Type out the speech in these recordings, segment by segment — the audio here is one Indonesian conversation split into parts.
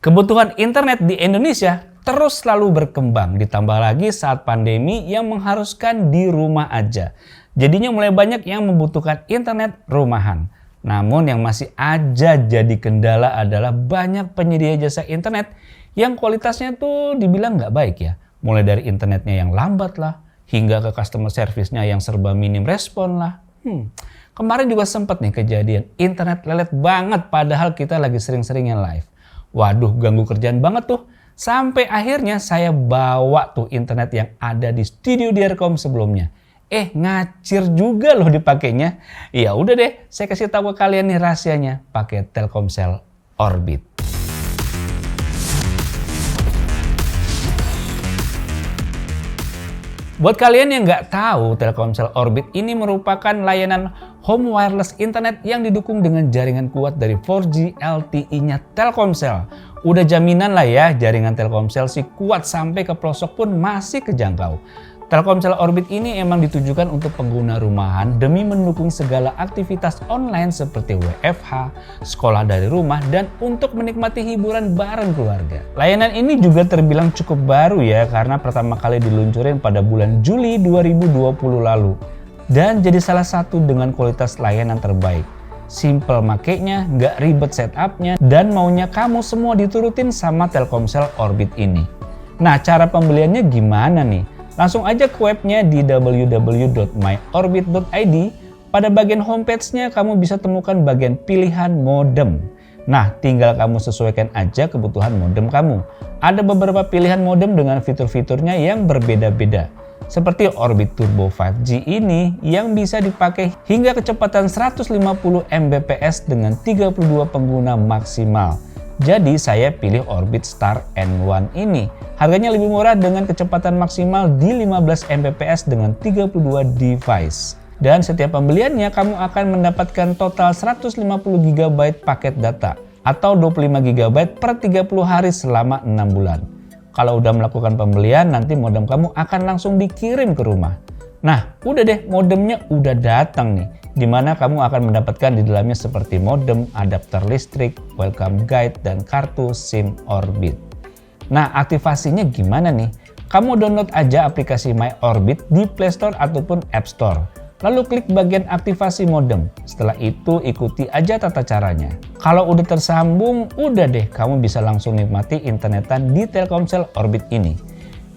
Kebutuhan internet di Indonesia terus selalu berkembang, ditambah lagi saat pandemi yang mengharuskan di rumah aja. Jadinya mulai banyak yang membutuhkan internet rumahan. Namun yang masih aja jadi kendala adalah banyak penyedia jasa internet yang kualitasnya tuh dibilang nggak baik ya. Mulai dari internetnya yang lambat lah, hingga ke customer service-nya yang serba minim respon lah. Kemarin juga sempet nih kejadian internet lelet banget padahal kita lagi sering-seringnya live. Waduh, ganggu kerjaan banget tuh. Sampai akhirnya saya bawa tuh internet yang ada di studio Diarkom sebelumnya. Ngacir juga loh dipakainya. Ya udah deh, saya kasih tahu ke kalian nih rahasianya pakai Telkomsel Orbit. Buat kalian yang nggak tahu, Telkomsel Orbit ini merupakan layanan home wireless internet yang didukung dengan jaringan kuat dari 4G LTE-nya Telkomsel. Udah jaminan lah ya, jaringan Telkomsel sih kuat sampai ke pelosok pun masih kejangkau. Telkomsel Orbit ini emang ditujukan untuk pengguna rumahan demi mendukung segala aktivitas online seperti WFH, sekolah dari rumah, dan untuk menikmati hiburan bareng keluarga. Layanan ini juga terbilang cukup baru ya karena pertama kali diluncurin pada bulan Juli 2020 lalu. Dan jadi salah satu dengan kualitas layanan terbaik. Simple makainya, nggak ribet setupnya, dan maunya kamu semua diturutin sama Telkomsel Orbit ini. Nah, cara pembeliannya gimana nih? Langsung aja ke webnya di www.myorbit.id. Pada bagian homepage-nya kamu bisa temukan bagian pilihan modem. Nah, tinggal kamu sesuaikan aja kebutuhan modem kamu. Ada beberapa pilihan modem dengan fitur-fiturnya yang berbeda-beda. Seperti Orbit Turbo 5G ini yang bisa dipakai hingga kecepatan 150 Mbps dengan 32 pengguna maksimal. Jadi saya pilih Orbit Star N1 ini. Harganya lebih murah dengan kecepatan maksimal di 15 Mbps dengan 32 device. Dan setiap pembeliannya kamu akan mendapatkan total 150 GB paket data atau 25 GB per 30 hari selama 6 bulan. Kalau udah melakukan pembelian, nanti modem kamu akan langsung dikirim ke rumah. Nah, udah deh, modemnya udah datang nih. Dimana kamu akan mendapatkan di dalamnya seperti modem, adapter listrik, welcome guide, dan kartu SIM Orbit. Nah, aktivasinya gimana nih? Kamu download aja aplikasi My Orbit di Play Store ataupun App Store. Lalu klik bagian aktivasi modem. Setelah itu ikuti aja tata caranya. Kalau udah tersambung, udah deh kamu bisa langsung nikmati internetan di Telkomsel Orbit ini.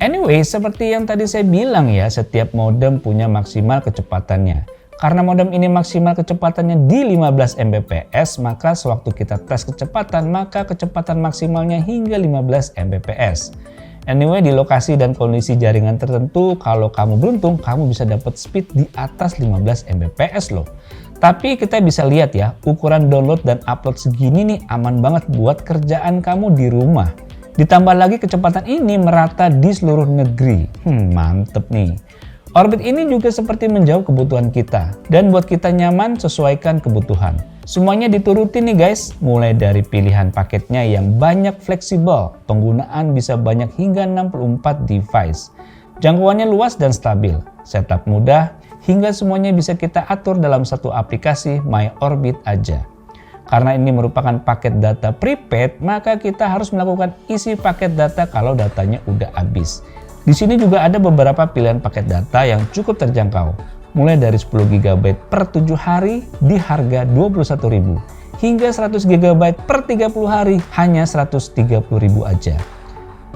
Anyway, seperti yang tadi saya bilang ya, setiap modem punya maksimal kecepatannya. Karena modem ini maksimal kecepatannya di 15 Mbps, maka sewaktu kita tes kecepatan, maka kecepatan maksimalnya hingga 15 Mbps. Anyway, di lokasi dan kondisi jaringan tertentu, kalau kamu beruntung, kamu bisa dapat speed di atas 15 Mbps loh. Tapi kita bisa lihat ya, ukuran download dan upload segini nih aman banget buat kerjaan kamu di rumah. Ditambah lagi kecepatan ini merata di seluruh negeri. Mantep nih. Orbit ini juga seperti menjawab kebutuhan kita. Dan buat kita nyaman, sesuaikan kebutuhan. Semuanya diturutin nih guys, mulai dari pilihan paketnya yang banyak fleksibel, penggunaan bisa banyak hingga 64 device. Jangkauannya luas dan stabil, setup mudah, hingga semuanya bisa kita atur dalam satu aplikasi My Orbit aja. Karena ini merupakan paket data prepaid, maka kita harus melakukan isi paket data kalau datanya udah habis. Di sini juga ada beberapa pilihan paket data yang cukup terjangkau. Mulai dari 10 GB per 7 hari di harga Rp21.000 hingga 100 GB per 30 hari hanya Rp130.000 aja.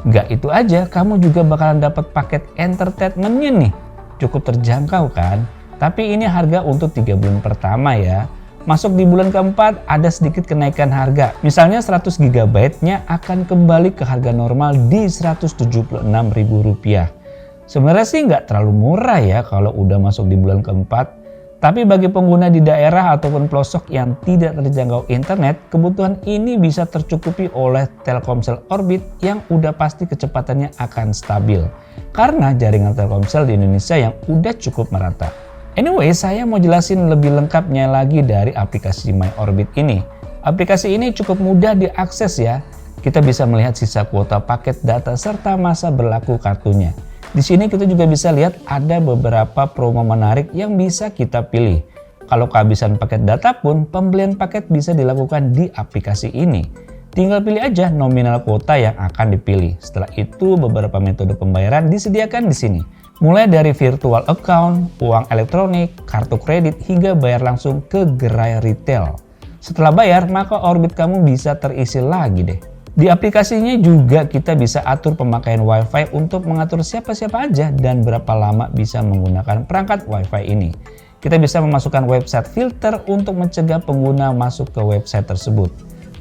Nggak itu aja, kamu juga bakalan dapat paket entertainmentnya nih. Cukup terjangkau kan? Tapi ini harga untuk 3 bulan pertama ya. Masuk di bulan keempat ada sedikit kenaikan harga. Misalnya 100 GB-nya akan kembali ke harga normal di Rp176.000. Sebenarnya sih nggak terlalu murah ya kalau udah masuk di bulan keempat. Tapi bagi pengguna di daerah ataupun pelosok yang tidak terjangkau internet, kebutuhan ini bisa tercukupi oleh Telkomsel Orbit yang udah pasti kecepatannya akan stabil. Karena jaringan Telkomsel di Indonesia yang udah cukup merata. Anyway, saya mau jelasin lebih lengkapnya lagi dari aplikasi My Orbit ini. Aplikasi ini cukup mudah diakses ya. Kita bisa melihat sisa kuota paket data serta masa berlaku kartunya. Di sini kita juga bisa lihat ada beberapa promo menarik yang bisa kita pilih. Kalau kehabisan paket data pun, pembelian paket bisa dilakukan di aplikasi ini. Tinggal pilih aja nominal kuota yang akan dipilih. Setelah itu beberapa metode pembayaran disediakan di sini. Mulai dari virtual account, uang elektronik, kartu kredit, hingga bayar langsung ke gerai retail. Setelah bayar, maka Orbit kamu bisa terisi lagi deh. Di aplikasinya juga kita bisa atur pemakaian WiFi untuk mengatur siapa-siapa aja dan berapa lama bisa menggunakan perangkat WiFi ini. Kita bisa memasukkan website filter untuk mencegah pengguna masuk ke website tersebut.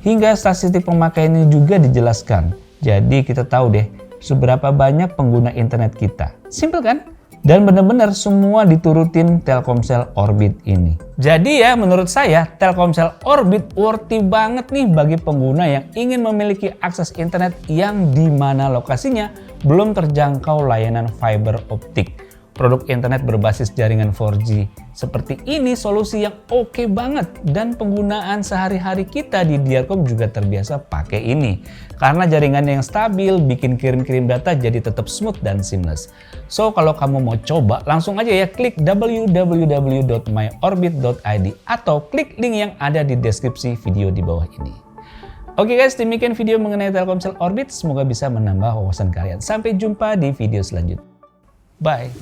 Hingga statistik pemakaiannya juga dijelaskan. Jadi kita tahu deh seberapa banyak pengguna internet kita. Simpel kan? Dan benar-benar semua diturutin Telkomsel Orbit ini. Jadi ya menurut saya Telkomsel Orbit worthy banget nih bagi pengguna yang ingin memiliki akses internet yang dimana lokasinya belum terjangkau layanan fiber optik. Produk internet berbasis jaringan 4G seperti ini solusi yang oke banget dan penggunaan sehari-hari kita di Diarkom juga terbiasa pakai ini karena jaringan yang stabil bikin kirim-kirim data jadi tetap smooth dan seamless. So kalau kamu mau coba langsung aja ya klik www.myorbit.id atau klik link yang ada di deskripsi video di bawah ini. Oke guys, demikian video mengenai Telkomsel Orbit, semoga bisa menambah wawasan kalian. Sampai jumpa di video selanjutnya. Bye.